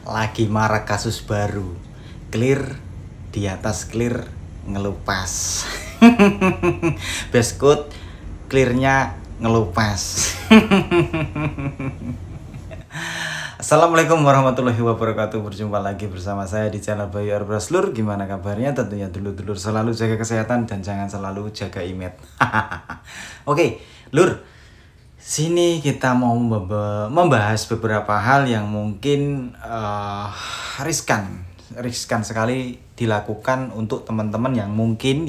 Lagi marak kasus baru. Clear di atas clear ngelupas. Beskut clearnya ngelupas. Assalamualaikum warahmatullahi wabarakatuh. Berjumpa lagi bersama saya di channel Bayu Arbras Lur. Gimana kabarnya? Tentunya dulur-dulur selalu jaga kesehatan dan jangan selalu jaga image. Oke, Lur. Sini kita mau membahas beberapa hal yang mungkin riskan sekali dilakukan untuk teman-teman yang mungkin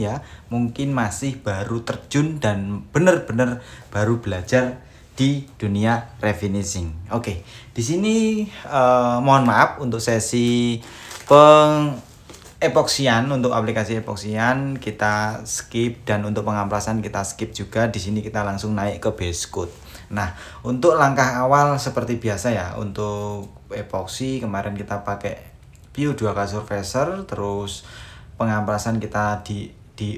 masih baru terjun dan benar-benar baru belajar di dunia refinishing. Oke, di sini mohon maaf untuk sesi epoksian, untuk aplikasi epoksian kita skip, dan untuk pengamplasan kita skip juga. Di sini kita langsung naik ke base coat. Nah, untuk langkah awal seperti biasa ya, untuk epoksi kemarin kita pakai Bio 2K Surfacer, terus pengamplasan kita di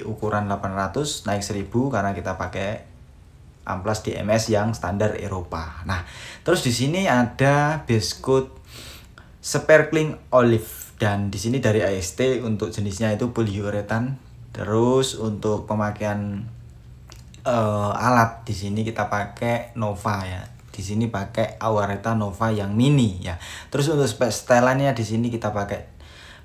ukuran 800 naik 1000 karena kita pakai amplas DMS yang standar Eropa. Nah, terus di sini ada base coat sparkling olive, dan di sini dari AST untuk jenisnya itu polyuretan. Terus untuk pemakaian alat di sini kita pakai Nova ya. Di sini pakai Awareta Nova yang mini ya. Terus untuk setelannya di sini kita pakai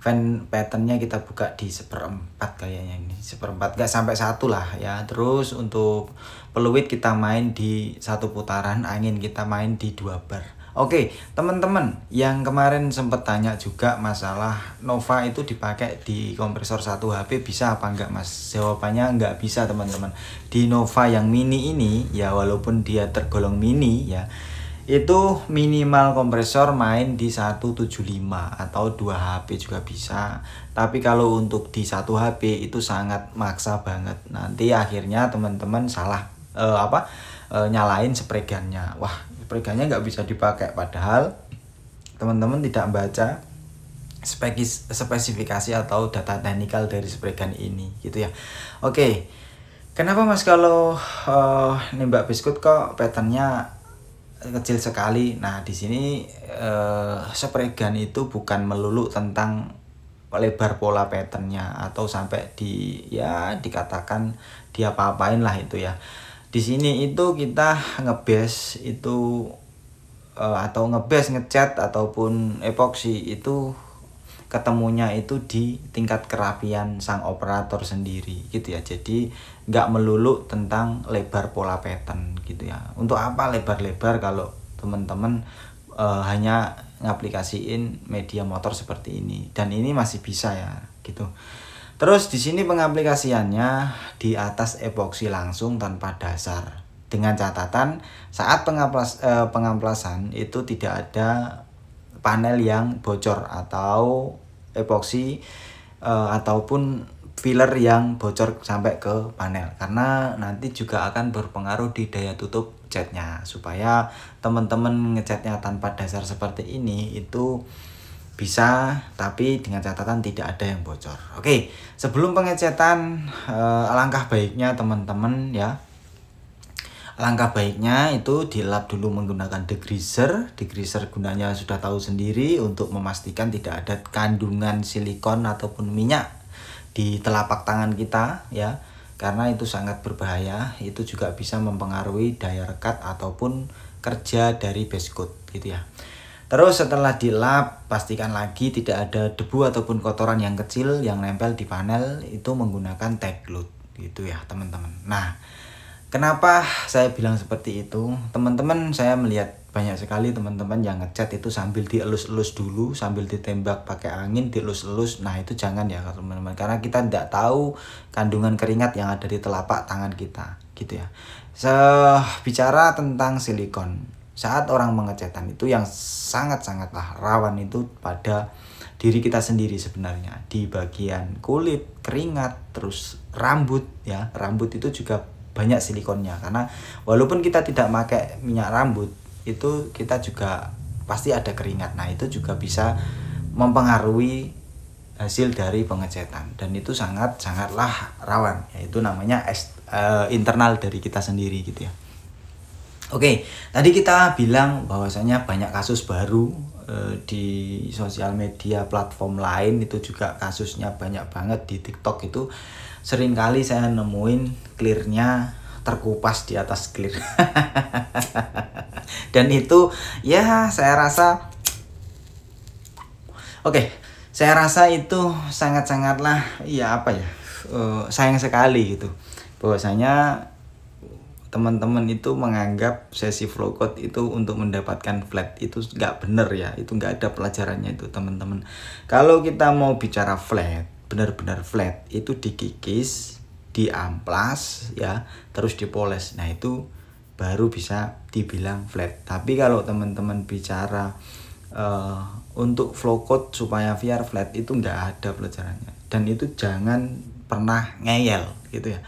fan patternnya kita buka di 1/4 kayaknya, ini 1/4 gak sampai 1 lah ya. Terus untuk peluit kita main di 1 putaran, angin kita main di 2 bar. Oke, teman-teman yang kemarin sempat tanya juga masalah Nova itu dipakai di kompresor 1 HP bisa apa enggak, Mas? Jawabannya enggak bisa, teman-teman. Di Nova yang mini ini ya, walaupun dia tergolong mini ya, itu minimal kompresor main di 175 atau 2 HP juga bisa. Tapi kalau untuk di 1 HP itu sangat maksa banget. Nanti akhirnya teman-teman salah nyalain spregannya. Wah, spregannya nggak bisa dipakai, padahal teman-teman tidak baca spesifikasi atau data teknikal dari spregan ini gitu ya. Oke, kenapa Mas kalau nembak biskuit kok patternnya kecil sekali? Nah, di sini spregan itu bukan melulu tentang lebar pola patternnya atau sampai dikatakan diapa-apain lah itu ya. Di sini itu kita ngebase itu atau ngecat ataupun epoksi itu ketemunya itu di tingkat kerapian sang operator sendiri gitu ya. Jadi nggak melulu tentang lebar pola pattern gitu ya. Untuk apa lebar-lebar kalau teman-teman hanya ngaplikasiin media motor seperti ini, dan ini masih bisa ya gitu. Terus di sini pengaplikasiannya di atas epoksi langsung tanpa dasar, dengan catatan saat pengamplasan itu tidak ada panel yang bocor atau epoksi ataupun filler yang bocor sampai ke panel, karena nanti juga akan berpengaruh di daya tutup catnya. Supaya teman-teman ngecatnya tanpa dasar seperti ini itu bisa, tapi dengan catatan tidak ada yang bocor. Oke, sebelum pengecetan alangkah baiknya teman-teman ya, alangkah baiknya itu dilap dulu menggunakan degreaser. Degreaser gunanya sudah tahu sendiri, untuk memastikan tidak ada kandungan silikon ataupun minyak di telapak tangan kita ya, karena itu sangat berbahaya. Itu juga bisa mempengaruhi daya rekat ataupun kerja dari base coat gitu ya. Terus setelah dilap, pastikan lagi tidak ada debu ataupun kotoran yang kecil yang nempel di panel, itu menggunakan tag glue gitu ya teman-teman. Nah, kenapa saya bilang seperti itu? Teman-teman, saya melihat banyak sekali teman-teman yang ngecat itu sambil dielus-elus dulu, sambil ditembak pakai angin, dielus-elus. Nah, itu jangan ya teman-teman, karena kita tidak tahu kandungan keringat yang ada di telapak tangan kita gitu ya. Bicara tentang silikon, saat orang mengecatan itu yang sangat-sangatlah rawan itu pada diri kita sendiri sebenarnya, di bagian kulit, keringat, terus rambut ya. Rambut itu juga banyak silikonnya, karena walaupun kita tidak pakai minyak rambut itu kita juga pasti ada keringat. Nah, itu juga bisa mempengaruhi hasil dari pengecatan, dan itu sangatlah rawan, yaitu namanya internal dari kita sendiri gitu ya. Oke, tadi kita bilang bahwasanya banyak kasus baru di sosial media platform lain, itu juga kasusnya banyak banget. Di TikTok itu sering kali saya nemuin clearnya terkupas di atas clear. Dan itu ya saya rasa saya rasa itu sangat-sangatlah ya apa ya, sayang sekali gitu. Bahwasanya teman-teman itu menganggap sesi flow code itu untuk mendapatkan flat, itu nggak bener ya, itu nggak ada pelajarannya itu teman-teman. Kalau kita mau bicara flat, benar-benar flat itu dikikis, diamplas ya, terus dipoles. Nah itu baru bisa dibilang flat. Tapi kalau teman-teman bicara untuk flow code supaya biar flat, itu nggak ada pelajarannya, dan itu jangan pernah ngeyel gitu ya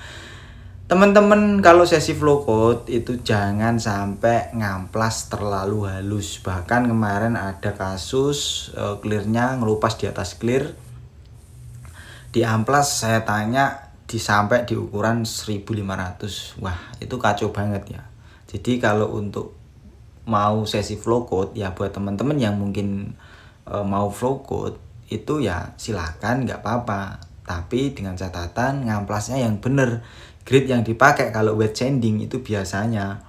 teman-teman. Kalau sesi flow code itu jangan sampai ngamplas terlalu halus. Bahkan kemarin ada kasus clearnya ngelupas di atas clear, di amplas saya tanya sampai di ukuran 1500. Wah itu kacau banget ya. Jadi kalau untuk mau sesi flow code ya, buat teman-teman yang mungkin mau flow code itu ya silakan, nggak apa-apa, tapi dengan catatan ngamplasnya yang bener. Grid yang dipakai kalau wet sanding itu biasanya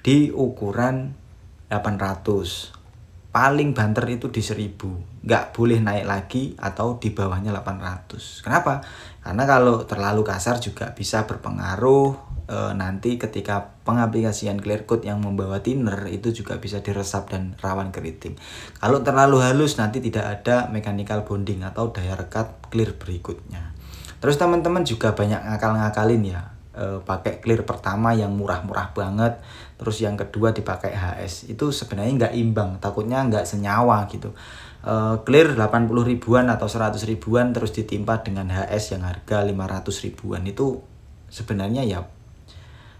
di ukuran 800, paling banter itu di 1000, nggak boleh naik lagi atau di bawahnya 800. Kenapa? Karena kalau terlalu kasar juga bisa berpengaruh nanti ketika pengaplikasian clear coat yang membawa thinner itu juga bisa diresap dan rawan keriting. Kalau terlalu halus nanti tidak ada mechanical bonding atau daya rekat clear berikutnya. Terus teman-teman juga banyak ngakal-ngakalin ya, pakai clear pertama yang murah-murah banget, terus yang kedua dipakai HS. Itu sebenarnya nggak imbang, takutnya nggak senyawa gitu. Clear 80 ribuan atau 100 ribuan terus ditimpa dengan HS yang harga 500 ribuan, itu sebenarnya ya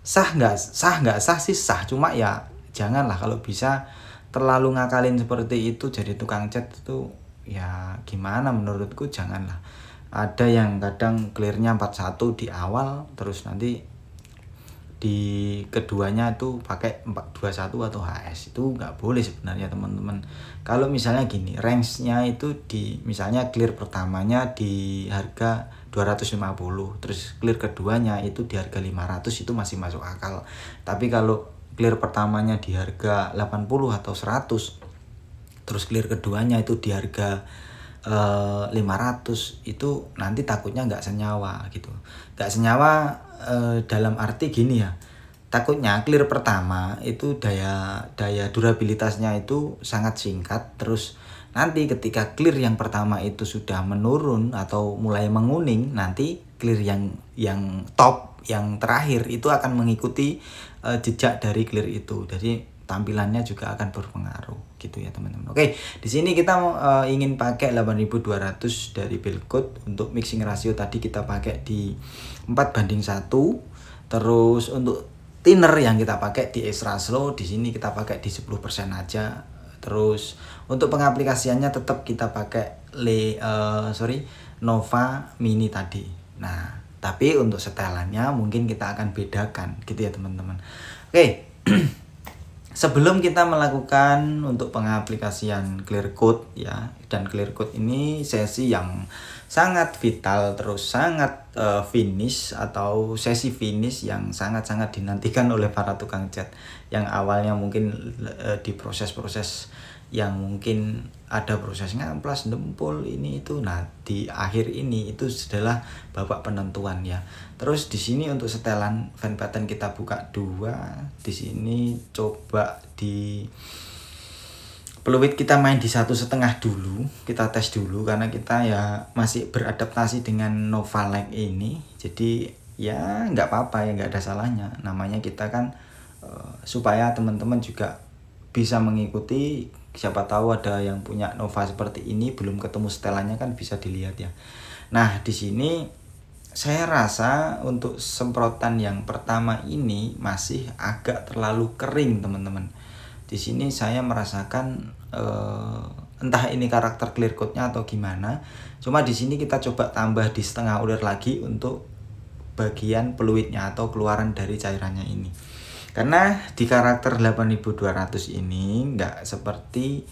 nggak sah sih sah, cuma ya janganlah kalau bisa terlalu ngakalin seperti itu jadi tukang cat itu ya gimana, menurutku janganlah. Ada yang kadang clearnya 41 di awal, terus nanti di keduanya itu pakai 421 atau HS. Itu nggak boleh sebenarnya teman-teman. Kalau misalnya gini, range-nya itu di misalnya clear pertamanya di harga 250, terus clear keduanya itu di harga 500, itu masih masuk akal. Tapi kalau clear pertamanya di harga 80 atau 100, terus clear keduanya itu di harga 500, itu nanti takutnya nggak senyawa gitu. Nggak senyawa dalam arti gini ya, takutnya clear pertama itu daya durabilitasnya itu sangat singkat, terus nanti ketika clear yang pertama itu sudah menurun atau mulai menguning, nanti clear yang top, yang terakhir itu akan mengikuti jejak dari clear itu. Jadi tampilannya juga akan berpengaruh gitu ya teman-teman. Oke, di sini kita ingin pakai 8200 dari build code. Untuk mixing rasio tadi kita pakai di 4:1. Terus untuk thinner yang kita pakai di extra slow, di sini kita pakai di 10% aja. Terus untuk pengaplikasiannya tetap kita pakai Nova Mini tadi. Nah, tapi untuk setelannya mungkin kita akan bedakan gitu ya teman-teman. Oke. Sebelum kita melakukan untuk pengaplikasian clear coat ya, dan clear coat ini sesi yang sangat vital, terus sangat finish atau sesi finish yang sangat-sangat dinantikan oleh para tukang cat yang awalnya mungkin di proses-proses yang mungkin ada proses ngamplas, dempul, ini itu. Nah, di akhir ini itu adalah babak penentuan ya. Terus di sini untuk setelan fan pattern kita buka 2. Di sini coba di peluit kita main di 1,5 dulu. Kita tes dulu karena kita ya masih beradaptasi dengan Nova Like ini. Jadi ya nggak apa-apa ya, nggak ada salahnya. Namanya kita kan supaya teman-teman juga bisa mengikuti. Siapa tahu ada yang punya Nova seperti ini belum ketemu setelannya, kan bisa dilihat ya. Nah, di sini saya rasa untuk semprotan yang pertama ini masih agak terlalu kering, teman-teman. Di sini saya merasakan entah ini karakter clear coat-nya atau gimana. Cuma di sini kita coba tambah di setengah ulir lagi untuk bagian peluitnya atau keluaran dari cairannya ini. Karena di karakter 8200 ini nggak seperti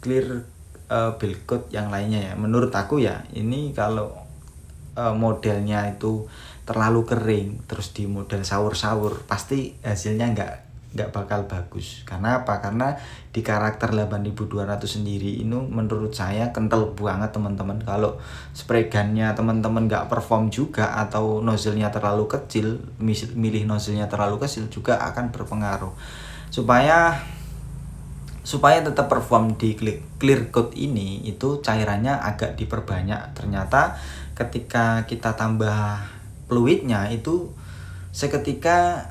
clear build code yang lainnya ya. Menurut aku ya, ini kalau modelnya itu terlalu kering terus di model sawur-sawur, pasti hasilnya nggak bakal bagus. Karena apa? Karena di karakter 8200 sendiri ini menurut saya kental banget teman-teman. Kalau spray gunnya teman-teman nggak perform juga atau nozzle-nya terlalu kecil, milih nozzle-nya terlalu kecil juga akan berpengaruh. Supaya tetap perform di clear coat ini, itu cairannya agak diperbanyak. Ternyata ketika kita tambah fluidnya itu seketika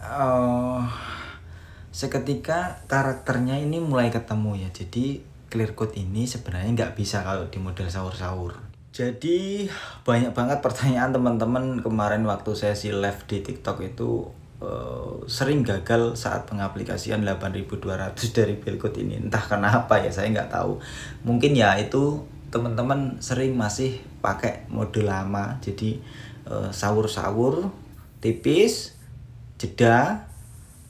karakternya ini mulai ketemu ya. Jadi clear coat ini sebenarnya nggak bisa kalau di model sahur-sahur. Jadi banyak banget pertanyaan teman-teman kemarin waktu sesi live di TikTok itu sering gagal saat pengaplikasian 8200 dari build code ini. Entah kenapa ya, saya nggak tahu. Mungkin ya itu teman-teman sering masih pakai mode lama. Jadi sahur-sahur tipis, jeda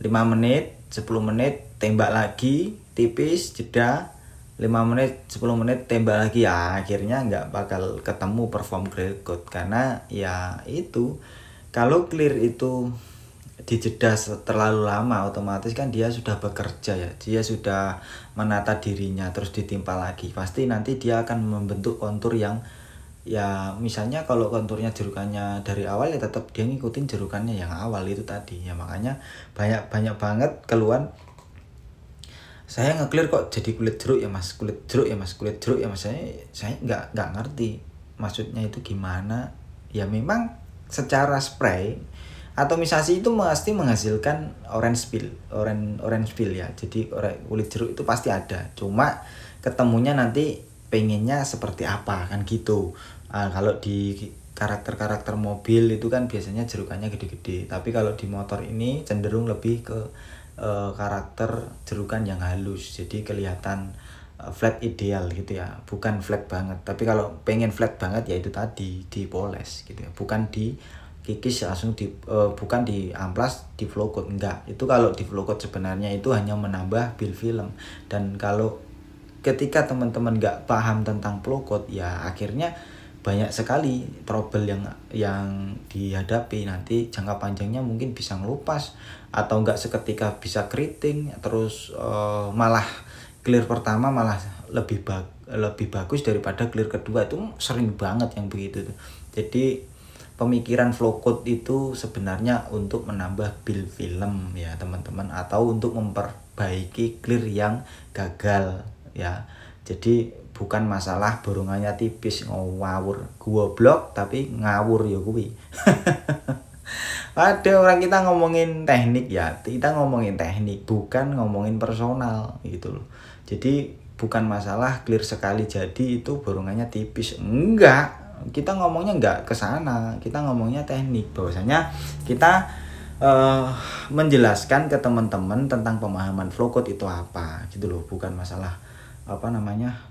5 menit, 10 menit, tembak lagi, tipis, jeda 5 menit, 10 menit, tembak lagi. Ya akhirnya nggak bakal ketemu perform clear coat. Karena ya itu, kalau clear itu dijeda terlalu lama, otomatis kan dia sudah bekerja ya, dia sudah menata dirinya, terus ditimpa lagi, pasti nanti dia akan membentuk kontur yang ya, misalnya kalau konturnya jerukannya dari awal ya tetap dia ngikutin jerukannya yang awal itu tadi ya. Makanya banyak banget keluhan, saya nge-clear kok jadi kulit jeruk ya mas, kulit jeruk ya mas, kulit jeruk ya mas. Saya nggak ngerti maksudnya itu gimana ya. Memang secara spray atomisasi itu pasti menghasilkan orange peel ya. Jadi kulit jeruk itu pasti ada, cuma ketemunya nanti pengennya seperti apa kan gitu. Kalau di karakter mobil itu kan biasanya jerukannya gede-gede, tapi kalau di motor ini cenderung lebih ke karakter jerukan yang halus, jadi kelihatan flat ideal gitu ya, bukan flat banget. Tapi kalau pengen flat banget ya itu tadi dipoles gitu ya, bukan di kikis langsung bukan di amplas di flow coat, enggak. Itu kalau di flow coat sebenarnya itu hanya menambah build film. Dan kalau ketika teman-teman nggak paham tentang flow coat ya, akhirnya banyak sekali trouble yang dihadapi. Nanti jangka panjangnya mungkin bisa ngelupas atau enggak seketika bisa keriting, terus malah clear pertama malah lebih bagus daripada clear kedua. Itu sering banget yang begitu tuh. Jadi pemikiran flow coat itu sebenarnya untuk menambah build film ya teman-teman, atau untuk memperbaiki clear yang gagal ya. Jadi bukan masalah borongannya tipis ngawur goblok, tapi ngawur ya kuwi. Ada orang, kita ngomongin teknik ya, kita ngomongin teknik bukan ngomongin personal gitu loh. Jadi bukan masalah clear sekali jadi itu borongannya tipis, enggak. Kita ngomongnya nggak ke sana, kita ngomongnya teknik. Bahwasanya kita menjelaskan ke teman-teman tentang pemahaman flow coat itu apa gitu loh, bukan masalah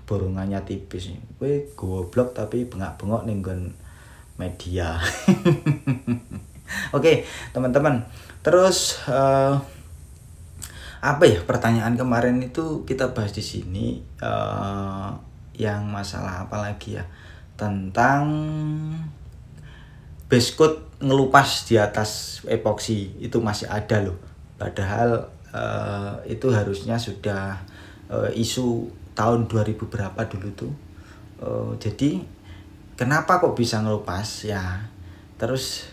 borongannya tipis. Gue goblok tapi bengak-bengok nih media. Oke teman-teman, terus apa ya pertanyaan kemarin itu kita bahas di sini, yang masalah apa lagi ya, tentang base coat ngelupas di atas epoksi itu masih ada loh. Padahal itu harusnya sudah isu tahun 2000 berapa dulu tuh. Jadi kenapa kok bisa ngelupas ya, terus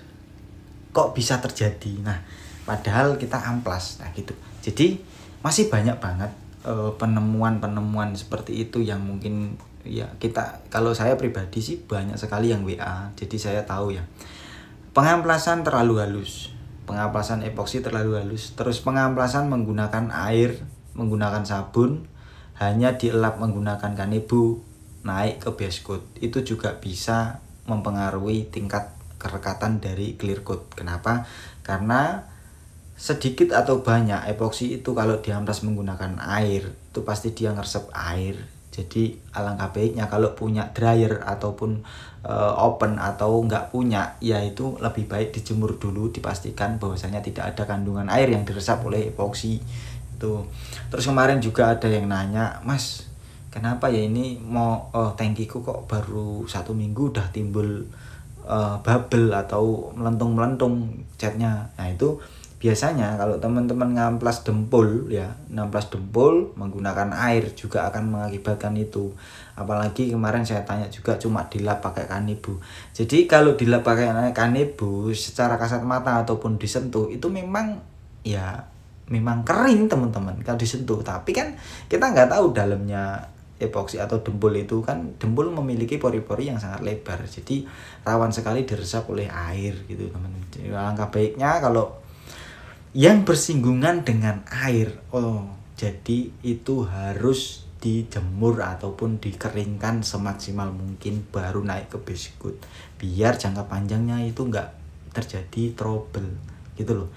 kok bisa terjadi. Nah padahal kita amplas, nah gitu. Jadi masih banyak banget penemuan seperti itu yang mungkin ya kita, kalau saya pribadi sih banyak sekali yang WA. Jadi saya tahu ya, pengamplasan terlalu halus, pengamplasan epoksi terlalu halus, terus pengamplasan menggunakan air, menggunakan sabun, hanya dielap menggunakan kanebo naik ke base coat, itu juga bisa mempengaruhi tingkat kerekatan dari clear coat. Kenapa? Karena sedikit atau banyak epoksi itu kalau diamplas menggunakan air itu pasti dia ngeresep air. Jadi alangkah baiknya kalau punya dryer ataupun open atau nggak punya, ya itu lebih baik dijemur dulu, dipastikan bahwasanya tidak ada kandungan air yang diresap oleh epoksi itu. Terus kemarin juga ada yang nanya, Mas, kenapa ya ini mau tangkiku kok baru 1 minggu udah timbul bubble atau melentung catnya. Nah itu biasanya kalau teman-teman ngamplas dempul ya, ngamplas dempul menggunakan air juga akan mengakibatkan itu. Apalagi kemarin saya tanya juga cuma dilap pakai Kanibu. Jadi kalau dilap pakai Kanibu secara kasat mata ataupun disentuh itu memang ya memang kering teman-teman kalau disentuh. Tapi kan kita nggak tahu dalamnya epoksi atau dempul itu kan, dempul memiliki pori-pori yang sangat lebar. Jadi rawan sekali diresap oleh air gitu teman-teman. Alangkah baiknya kalau yang bersinggungan dengan air, jadi itu harus dijemur ataupun dikeringkan semaksimal mungkin baru naik ke biskuit, biar jangka panjangnya itu enggak terjadi trouble gitu loh.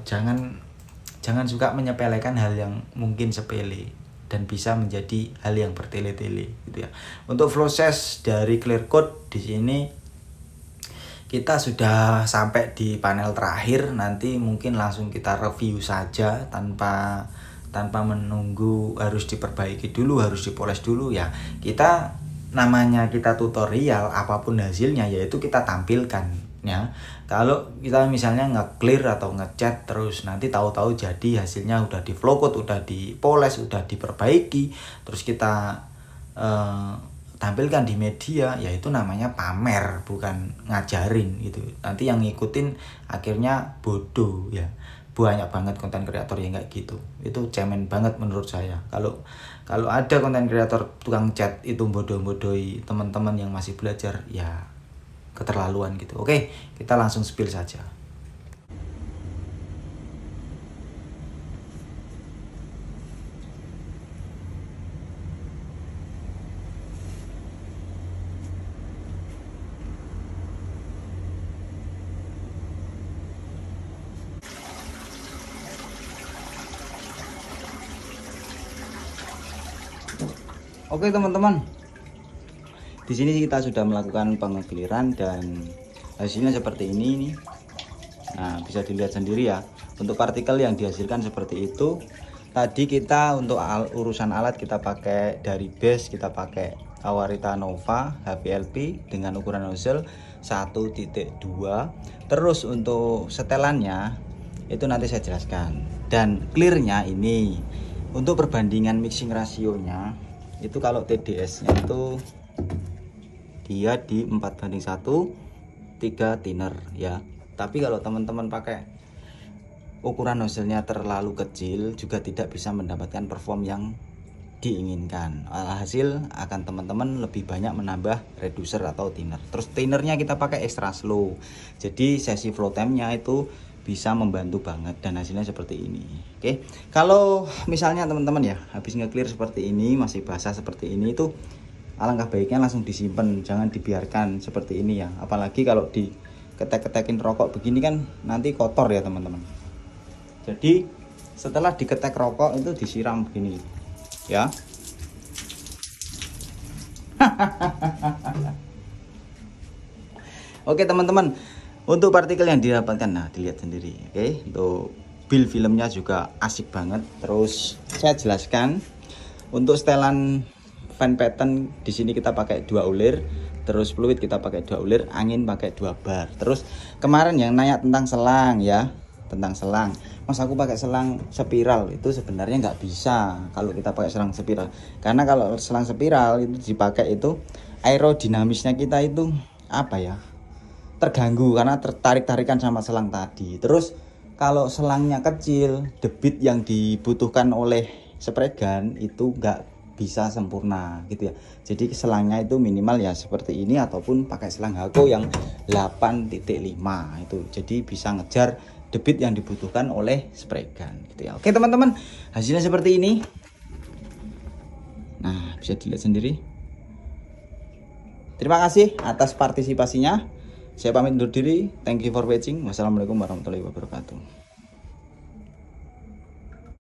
Jangan suka menyepelekan hal yang mungkin sepele dan bisa menjadi hal yang bertele-tele gitu ya. Untuk proses dari clear coat di sini kita sudah sampai di panel terakhir, nanti mungkin langsung kita review saja tanpa menunggu harus diperbaiki dulu, harus dipoles dulu ya. Kita namanya kita tutorial, apapun hasilnya yaitu kita tampilkan ya. Kalau kita misalnya nge-clear atau ngecat terus nanti tahu-tahu jadi hasilnya udah di flow coat, udah dipoles, udah diperbaiki, terus kita tampilkan di media, yaitu namanya pamer, bukan ngajarin gitu. Nanti yang ngikutin akhirnya bodoh ya. Banyak banget konten kreator yang kayak gitu. Itu cemen banget menurut saya. Kalau ada konten kreator tukang chat itu bodoh-bodohi teman-teman yang masih belajar, ya keterlaluan gitu. Oke, kita langsung spill saja. Oke teman-teman, di sini kita sudah melakukan pengekliran dan hasilnya seperti ini nih. Nah bisa dilihat sendiri ya, untuk partikel yang dihasilkan seperti itu. Tadi kita untuk urusan alat kita pakai dari base, kita pakai Awarita Nova HPLP dengan ukuran nozzle 1.2. Terus untuk setelannya itu nanti saya jelaskan. Dan clearnya ini untuk perbandingan mixing rasionya itu kalau TDS nya itu dia di 4:1 3 thinner ya. Tapi kalau teman-teman pakai ukuran nozzle-nya terlalu kecil juga tidak bisa mendapatkan perform yang diinginkan. Alhasil akan teman-teman lebih banyak menambah reducer atau thinner. Terus thinnernya kita pakai extra slow, jadi sesi flow time-nya itu bisa membantu banget dan hasilnya seperti ini. Oke, kalau misalnya teman-teman ya habis nge-clear seperti ini masih basah seperti ini, itu alangkah baiknya langsung disimpan, jangan dibiarkan seperti ini ya. Apalagi kalau diketek-ketekin rokok begini kan nanti kotor ya teman-teman. Jadi setelah diketek rokok itu disiram begini ya. Oke teman-teman, untuk partikel yang didapatkan, nah dilihat sendiri. Oke, untuk build filmnya juga asik banget. Terus saya jelaskan untuk setelan fan pattern di sini kita pakai 2 ulir, terus fluid kita pakai 2 ulir, angin pakai 2 bar. Terus kemarin yang nanya tentang selang ya, tentang selang, Mas aku pakai selang spiral, itu sebenarnya nggak bisa kalau kita pakai selang spiral, karena kalau selang spiral itu dipakai itu aerodinamisnya kita itu apa ya, terganggu karena tertarik-tarikan sama selang tadi. Terus kalau selangnya kecil, debit yang dibutuhkan oleh spray gun itu nggak bisa sempurna gitu ya. Jadi selangnya itu minimal ya seperti ini, ataupun pakai selang Hako yang 8.5 itu, jadi bisa ngejar debit yang dibutuhkan oleh spray gun gitu ya. Oke teman-teman, hasilnya seperti ini. Nah bisa dilihat sendiri. Terima kasih atas partisipasinya. Saya pamit undur diri. Thank you for watching. Wassalamualaikum warahmatullahi wabarakatuh.